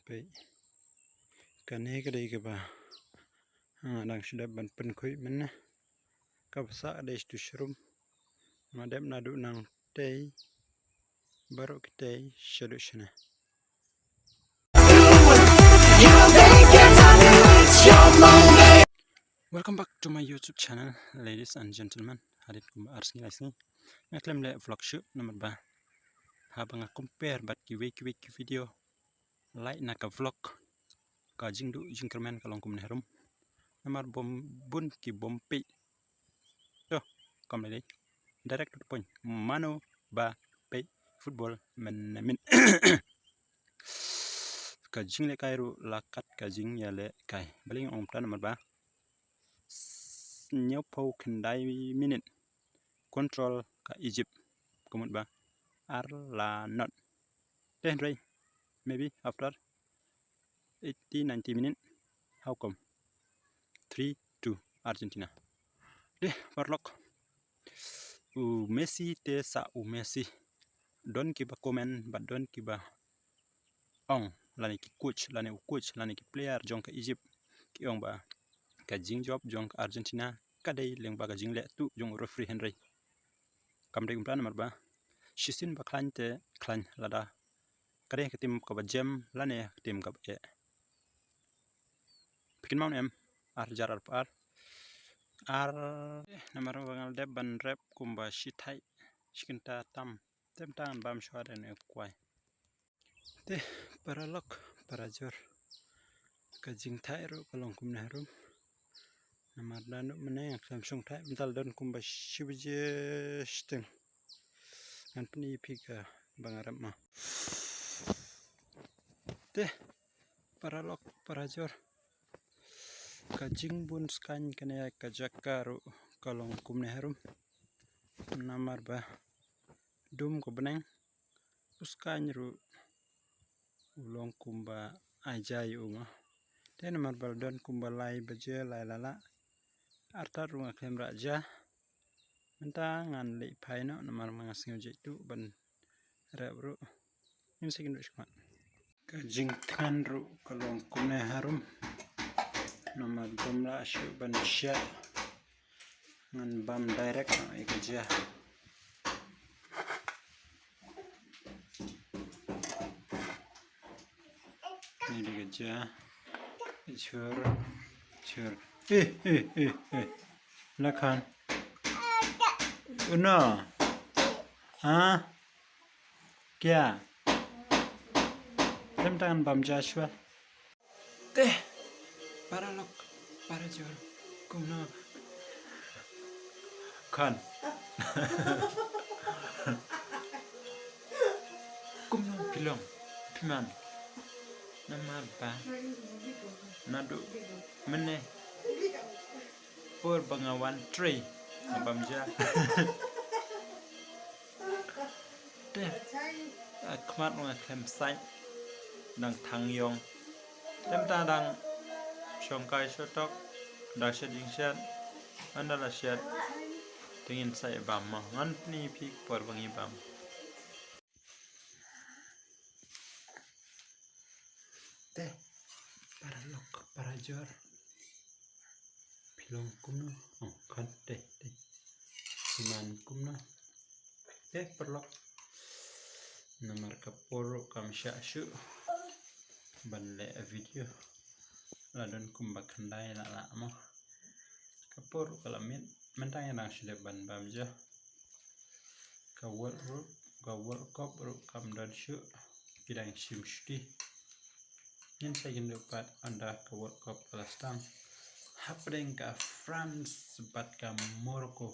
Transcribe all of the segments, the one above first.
Baik. Kani kadai ke ba. Dang sudah ban penkoi mana. Kapsa ada istu shrum. Madam nadu nang tei. Baru kita solution. Welcome back to my YouTube channel, ladies and gentlemen. Hadit kum arsni lasni. Ngaklem le vlog shoot nomor ba. Habang compare bat ki video. Like nak vlog ka jingdu jingkerman kalong kum nehrum. Nomor bom bun ki bom pi. Yo, kom lagi. Direct to the point. Mano ba pi football men ka jing le kairu lakat ka jing ya le kai. Baling ong plan nomor ba. Nyau pau kendai minute control ka Egypt komut ba arla not then right maybe after 80-90 minutes how come 3-2 Argentina deh parlok Messi te sa Messi don ki ba comment but don ki ba ong lani ki coach lani ki player jong ka Egypt ki ong ba ka jing job jong Argentina kadai leng ba ka jing le tu jong referee Henry kam de umplan nomor ba shisin ba klante klan lada kadai ka tim ka ba jam lane tim ka e bikin maun em ar jarar par ar nomor bangal de ban rep kumba shithai shikinta tam temtan bam shwade ne kwai te paralok parajor ka jing thai ro kalong kum nahrum nomor danu meneng samsung thai bental don kumba shibje sting an pni pika bangarap ma te paralok parajor ka jing bun skan kene ka jakaru kalong kum nehrum namar ba dum ko beneng uskan ru ulong kumba ajai uma te namar baldon kumba lai baje lai lala artar runga kamera ja menta ngan le phaino namar mangasing je tu ban rabru in second shot ka jing than ru kalong kum nehrum nomor domla shu ban sha ngan bam direct ikaja ni dikaja chur lakan una kya temtan bam Joshua te paralok parajor kumno kan kumno pilong piman namar ba nadu mene por bangawan tree bamja te akmat ngah campsite dang thangyong temta dang shongkai shotok dang shading shat andala shat tingin sai bam ma ngan ni pik por bangi bam te paralok parajor pilong kumno kan te siman kumno te perlok nomor kaporo kam shu banle video ladon kumba khandai la mo kaporo kalamin mentang yang sudah ban bamja kawal kop ru kam dan shu kidang simshti yen sayin dapat anda kawal kop palestang happening ka France bat ka Morocco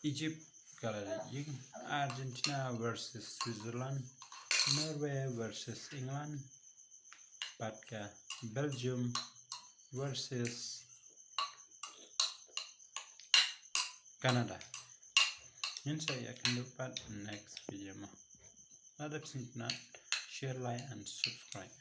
Egypt kala ying Argentina versus Switzerland Norway versus England bat ka Belgium versus Canada. Yan saya akan dapat next video mah. Ada pesan share, like and subscribe.